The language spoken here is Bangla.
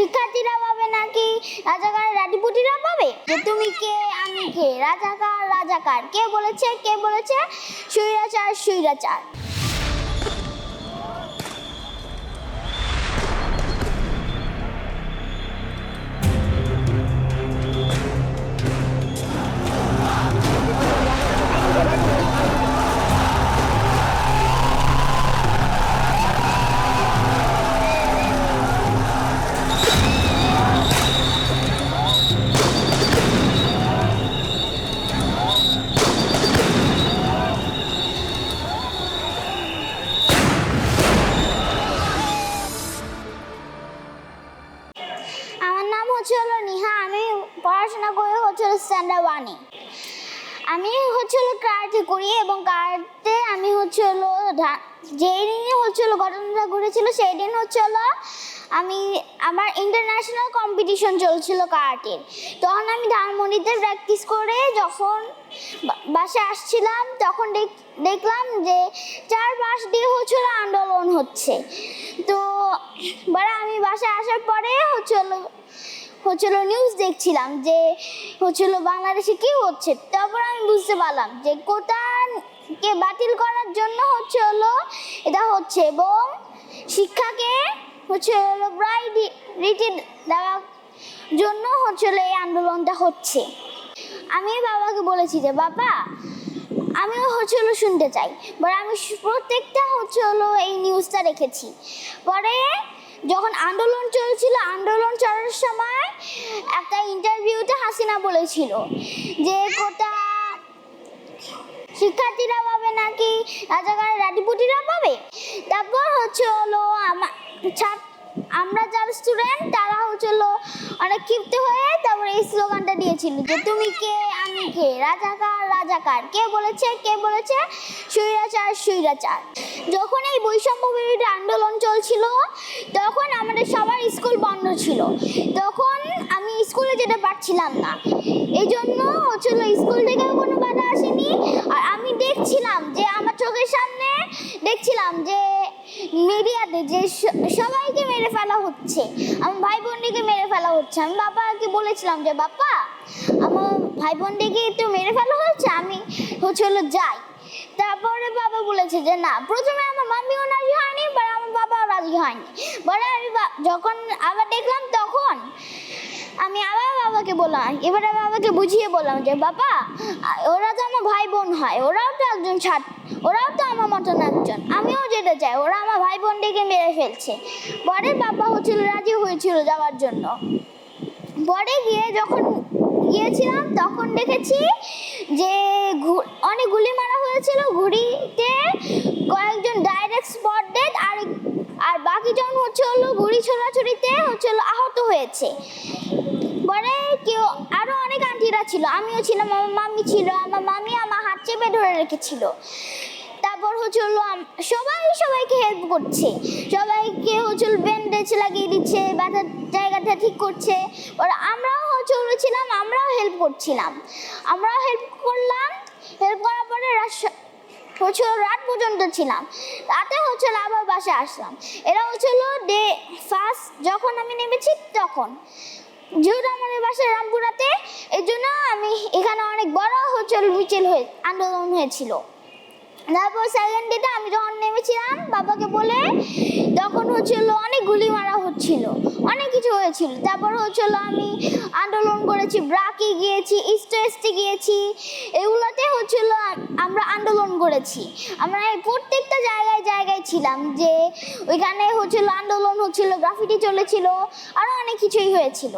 শিক্ষার্থীরা পাবে নাকি রাজাকার রাটিপুটিরা পাবে? যে তুমি কে আমি কে, রাজাকার রাজাকার, কে বলেছে স্বৈরাচার স্বৈরাচার। আমার নাম হলো নিহা, আমি পড়াশোনা করি স্ট্যান্ডার্ড 1-এ। আমি কারাটে করি এবং কারাটে আমি যেই দিনে ঘটনাটা ঘটেছিল সেই দিন আমার ইন্টারন্যাশনাল কম্পিটিশন চলছিল কারাটের। তখন আমি ধানমন্ডিতে প্র্যাকটিস করে যখন বাসায় আসছিলাম তখন দেখলাম যে চারপাশ দিয়ে আন্দোলন হচ্ছে। তো আমি বাসায় আসার পরে নিউজ দেখছিলাম যে বাংলাদেশে কি হচ্ছে। তারপর আমি বুঝতে পারলাম যে কোটাকে বাতিল করার জন্য এটা হচ্ছে এবং শিক্ষাকে প্রায়োরিটি দেওয়ার জন্য এই আন্দোলনটা হচ্ছে। আমি বাবাকে বলেছি যে বাবা আমিও শুনতে চাই, আমি প্রত্যেকটা এই নিউজটা রেখেছি। পরে যখন আন্দোলন চলছিল, আন্দোলন চলার সময় একটা ইন্টারভিউতে হাসিনা বলেছিল যে কোটা শিক্ষার্থীরা পাবে নাকি রাজাকার রাটিপুটিরা পাবে। তারপর আমরা যারা স্টুডেন্ট তারা অনেক ক্ষিপ্ত হয়ে তারপর এই স্লোগানটা দিয়েছিল যে তুমি কে আমি কে, রাজাকার রাজাকার, কে বলেছে স্বৈরাচার স্বৈরাচার। যখন এই বৈষম্য বিরোধী আন্দোলন চলছিল তখন আমাদের সবার স্কুল বন্ধ ছিল, তখন আমি স্কুলে যেতে পারছিলাম না। এই জন্য স্কুল থেকেও কোনো বাধা আসেনি। আর আমি দেখছিলাম যে আমার চোখের সামনে যে মিডিয়াতে যে সবাইকে মেরে ফেলা হচ্ছে, আমার ভাই বোনকে মেরে ফেলা হচ্ছে। আমি বাবাকে বলেছিলাম যে বাবা আমার ভাই বোনকে একটু মেরে ফেলা হচ্ছে, আমি যাই। তারপরে বাবা বলেছে যে না, প্রথমে আমার মাম্মিও রাজি হয়নি, আমার বাবাও রাজি হয়নি। আমি যখন আবার দেখলাম তখন আমি আবার বাবাকে বললাম, এবারে বাবাকে বুঝিয়ে বললাম যে বাবা ওরা তো আমার ভাই বোন হয়, ওরাও তো একজন ওরাও তো আমার মতন একজন, আমিও যেতে চাই, ওরা আমার ভাই বোনকে মেরে ফেলছে। পরে বাবা রাজি হয়েছিল যাওয়ার জন্য। পরে যখন গিয়েছিলাম তখন দেখেছি যে অনেক গুলি মারা হয়েছিল, গুলিতে কয়েকজন ডাইরেক্ট স্পট ডেড আর বাকিজন গুলি ছোড়াছুড়িতে আহত হয়েছে। পরে আরো অনেক আন্টিরা ছিল, আমিও ছিলাম, আমার মাম্মি ছিল, আমার মাম্মি আমার হাত চেপে ধরে রেখেছিল। তারপর সবাইকে হেল্প করছে, সবাইকে ব্যান্ডেজ লাগিয়ে দিচ্ছে, ব্যথার জায়গাটা ঠিক করছে। আমরাও ছিলাম, আমরাও হেল্প করছিলাম, আমরাও হেল্প করলাম। হেল্প করার পরে রাত পর্যন্ত ছিলাম। রাতে আবার বাসায় আসলাম। এটা ডে ফার্স্ট যখন আমি নেমেছি তখন, যেহেতু আমাদের বাসায় রামপুরাতে, এই জন্য আমি এখানে অনেক বড় মিছিল আন্দোলন হয়েছিল। তারপর সেকেন্ড ডেটা আমি যখন নেমেছিলাম বাবাকে বলে, তখন অনেক গুলি মারা হচ্ছিল, অনেক কিছু হয়েছিল। তারপর আমি আন্দোলন করেছি, ব্রাকে গিয়েছি, ইস্ট ওয়েস্টে গিয়েছি, এগুলোতে আমরা আন্দোলন করেছি। আমরা প্রত্যেকটা জায়গায় ছিলাম, যে ওইখানে আন্দোলন হচ্ছিল, গ্রাফিটি চলেছিল, আরো অনেক কিছুই হয়েছিল।